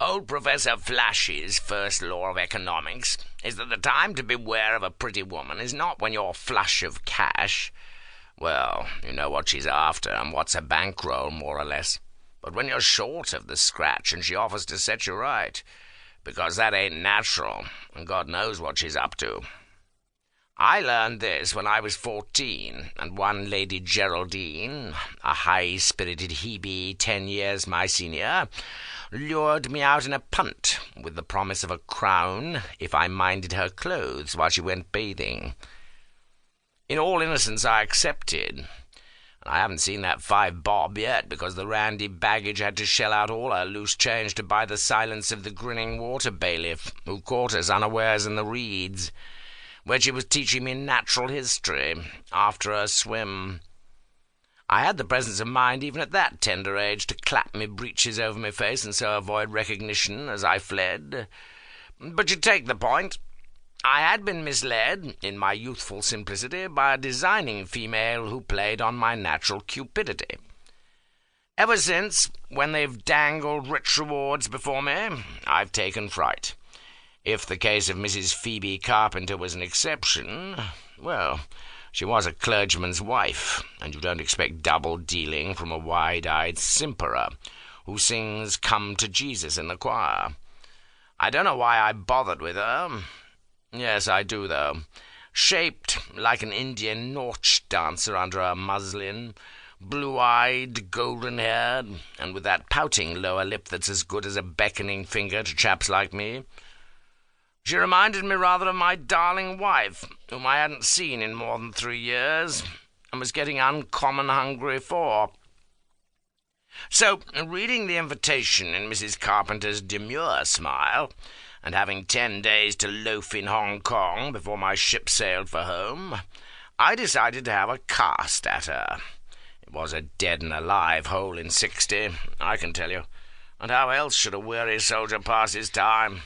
Old Professor Flash's first law of economics is that the time to beware of a pretty woman is not when you're flush of cash. Well, you know what she's after and what's a bankroll, more or less. But when you're short of the scratch and she offers to set you right, because that ain't natural, and God knows what she's up to. I learned this when I was 14, and one Lady Geraldine, a high-spirited Hebe 10 years my senior, lured me out in a punt with the promise of a crown if I minded her clothes while she went bathing. In all innocence I accepted, and I haven't seen that 5 bob yet because the randy baggage had to shell out all her loose change to buy the silence of the grinning water bailiff who caught us unawares in the reeds, where she was teaching me natural history after her swim. I had the presence of mind even at that tender age to clap me breeches over my face and so avoid recognition as I fled. But you take the point. I had been misled, in my youthful simplicity, by a designing female who played on my natural cupidity. Ever since, when they've dangled rich rewards before me, I've taken fright. If the case of Mrs. Phoebe Carpenter was an exception, well, she was a clergyman's wife, and you don't expect double-dealing from a wide-eyed simperer who sings Come to Jesus in the choir. I don't know why I bothered with her. Yes, I do, though. Shaped like an Indian nautch dancer under her muslin, blue-eyed, golden-haired, and with that pouting lower lip that's as good as a beckoning finger to chaps like me. She reminded me rather of my darling wife, whom I hadn't seen in more than 3 years, and was getting uncommon hungry for. So, reading the invitation in Mrs. Carpenter's demure smile, and having 10 days to loaf in Hong Kong before my ship sailed for home, I decided to have a cast at her. It was a dead and alive hole in 60, I can tell you, and how else should a weary soldier pass his time?